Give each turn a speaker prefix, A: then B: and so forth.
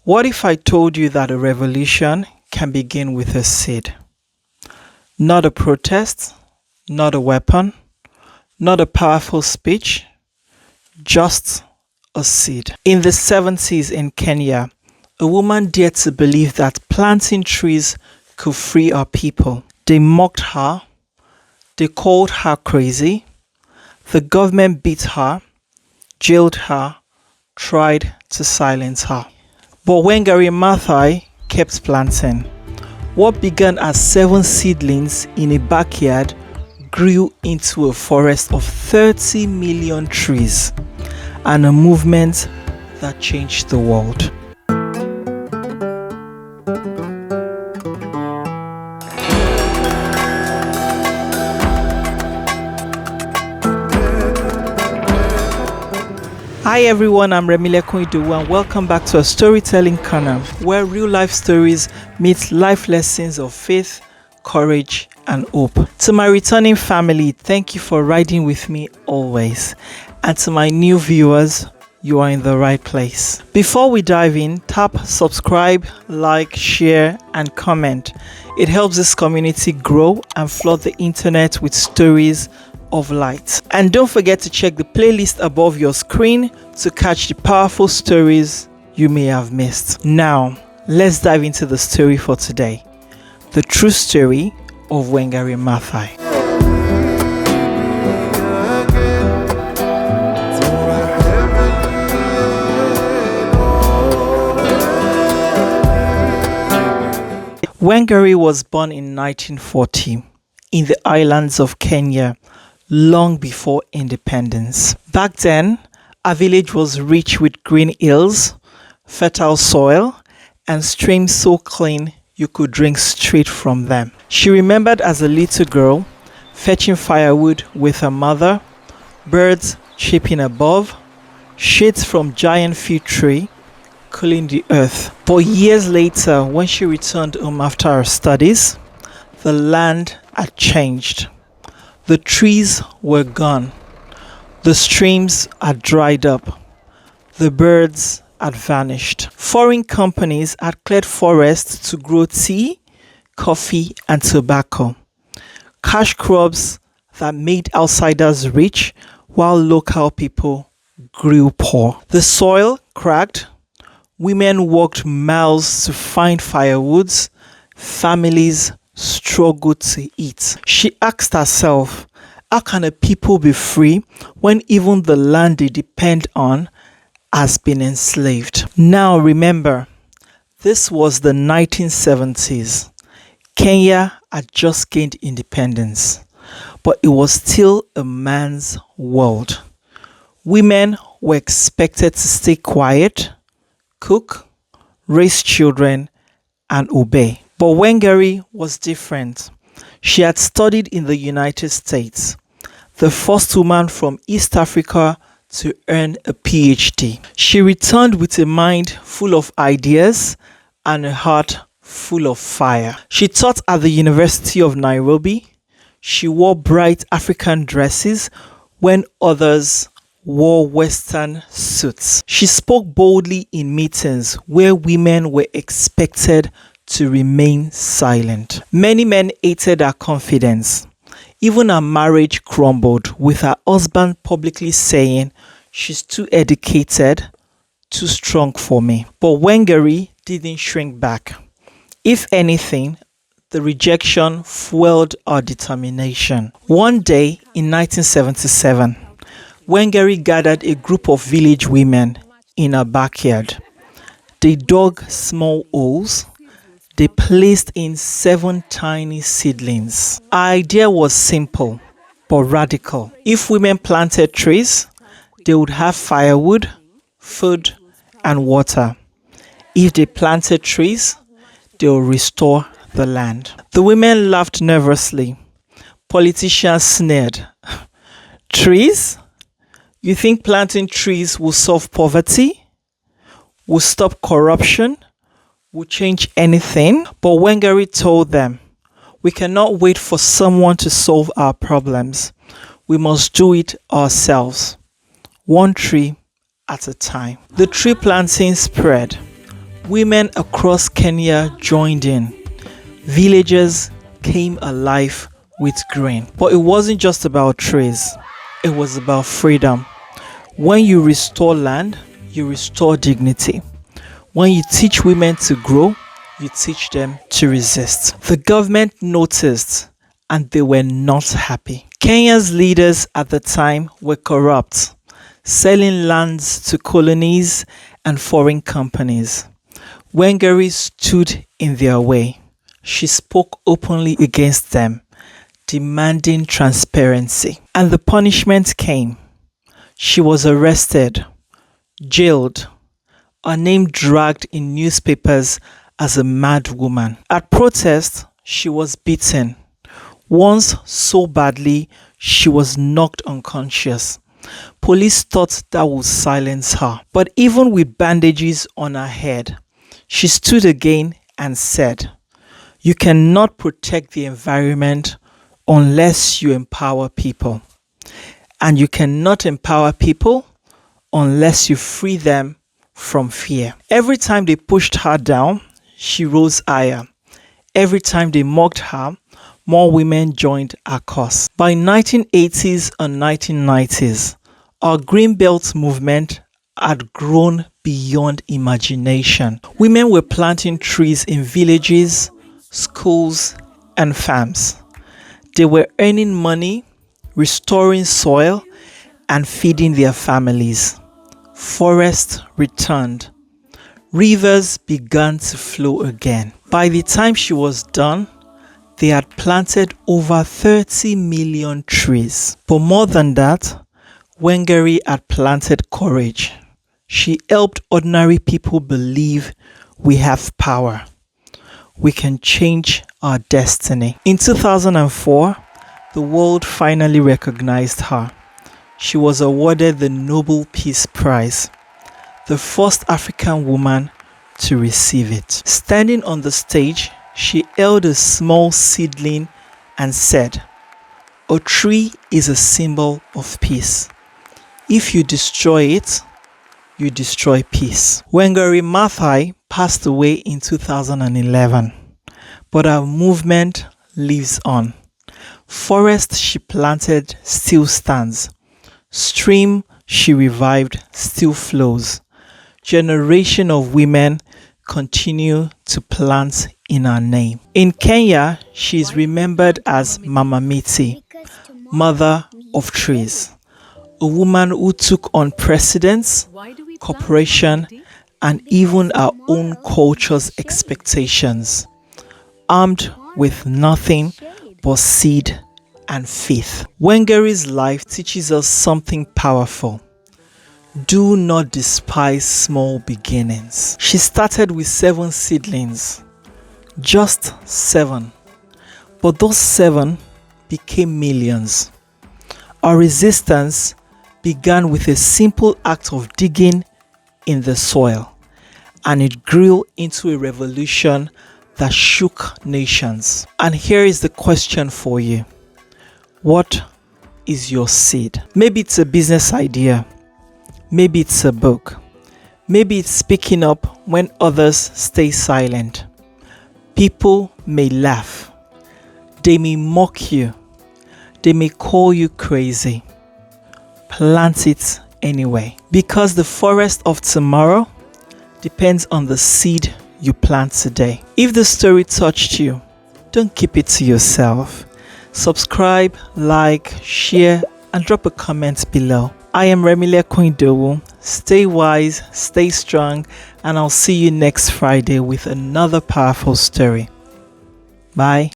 A: What if I told you that a revolution can begin with a seed? Not a protest, not a weapon, not a powerful speech, just a seed. In the 70s in Kenya, a woman dared to believe that planting trees could free our people. They mocked her, they called her crazy, the government beat her, jailed her, tried to silence her. But Wangari Maathai kept planting. What began as 7 seedlings in a backyard grew into a forest of 30 million trees and a movement that changed the world. Hi everyone, I'm Remilekun Idowu and welcome back to a storytelling corner where real life stories meet life lessons of faith, courage and hope. To my returning family, thank you for riding with me always. And to my new viewers, you are in the right place. Before we dive in, tap subscribe, like, share and comment. It helps this community grow and flood the internet with stories of light. And don't forget to check the playlist above your screen to catch the powerful stories you may have missed. Now, let's dive into the story for today. The true story of Wangari Maathai. Wangari was born in 1940 in the islands of Kenya, long before independence. Back then, our village was rich with green hills, fertile soil, and streams so clean you could drink straight from them. She remembered as a little girl fetching firewood with her mother, birds chirping above, shades from giant fig tree cooling the earth. But years later, when she returned home after her studies, the land had changed. The trees were gone. The streams had dried up. The birds had vanished. Foreign companies had cleared forests to grow tea, coffee, and tobacco. Cash crops that made outsiders rich while local people grew poor. The soil cracked. Women walked miles to find firewoods. Families struggled to eat. She asked herself, how can a people be free when even the land they depend on has been enslaved? Now remember, this was the 1970s. Kenya had just gained independence, but it was still a man's world. Women were expected to stay quiet, cook, raise children, and obey. But Wangari was different. She had studied in the United States, the first woman from East Africa to earn a PhD. She returned with a mind full of ideas and a heart full of fire. She taught at the University of Nairobi. She wore bright African dresses when others wore Western suits. She spoke boldly in meetings where women were expected to remain silent. Many men hated her confidence. Even her marriage crumbled, with her husband publicly saying, "She's too educated, too strong for me." But Wangari didn't shrink back. If anything, the rejection fueled her determination. One day in 1977, Wangari gathered a group of village women in her backyard. They dug small holes. They placed in 7 tiny seedlings. Her idea was simple but radical. If women planted trees, they would have firewood, food, and water. If they planted trees, they would restore the land. The women laughed nervously. Politicians sneered. Trees? You think planting trees will solve poverty? Will stop corruption? Will change anything? But Wangari told them, we cannot wait for someone to solve our problems. We must do it ourselves, one tree at a time. The tree planting spread. Women across Kenya joined in. Villages came alive with green. But it wasn't just about trees, it was about freedom. When you restore land, you restore dignity. When you teach women to grow, you teach them to resist. The government noticed and they were not happy. Kenya's leaders at the time were corrupt, selling lands to colonies and foreign companies. Wangari stood in their way. She spoke openly against them, demanding transparency. And the punishment came. She was arrested, jailed, her name dragged in newspapers as a mad woman. At protest, she was beaten. Once so badly, she was knocked unconscious. Police thought that would silence her. But even with bandages on her head, she stood again and said, "You cannot protect the environment unless you empower people. And you cannot empower people unless you free them from fear." Every time they pushed her down, she rose higher. Every time they mocked her, more women joined her cause. By 1980s and 1990s, our Greenbelt movement had grown beyond imagination. Women were planting trees in villages, schools, and farms. They were earning money, restoring soil, and feeding their families. Forests returned. Rivers began to flow again. By the time she was done, they had planted over 30 million trees. But more than that, Wangari had planted courage. She helped ordinary people believe we have power. We can change our destiny. In 2004, the world finally recognized her. She was awarded the Nobel Peace Prize, the first African woman to receive it. Standing on the stage, she held a small seedling and said, "A tree is a symbol of peace. If you destroy it, you destroy peace." Wangari Maathai passed away in 2011, but her movement lives on. Forest she planted still stands. Stream she revived still flows. Generation of women continue to plant in her name. In Kenya, she is remembered as Mama Miti, Mother of Trees, a woman who took on presidents, corporation, and even our own culture's expectations, armed with nothing but seed and faith. Wangari's life teaches us something powerful. Do not despise small beginnings. She started with 7 seedlings, just 7. But those 7 became millions. Our resistance began with a simple act of digging in the soil, and it grew into a revolution that shook nations. And here is the question for you. What is your seed? Maybe it's a business idea. Maybe it's a book. Maybe it's speaking up when others stay silent. People may laugh. They may mock you. They may call you crazy. Plant it anyway. Because the forest of tomorrow depends on the seed you plant today. If the story touched you, don't keep it to yourself. Subscribe, like, share, and drop a comment below. I am Remilekun Idowu. Stay wise, stay strong, and I'll see you next Friday with another powerful story. Bye.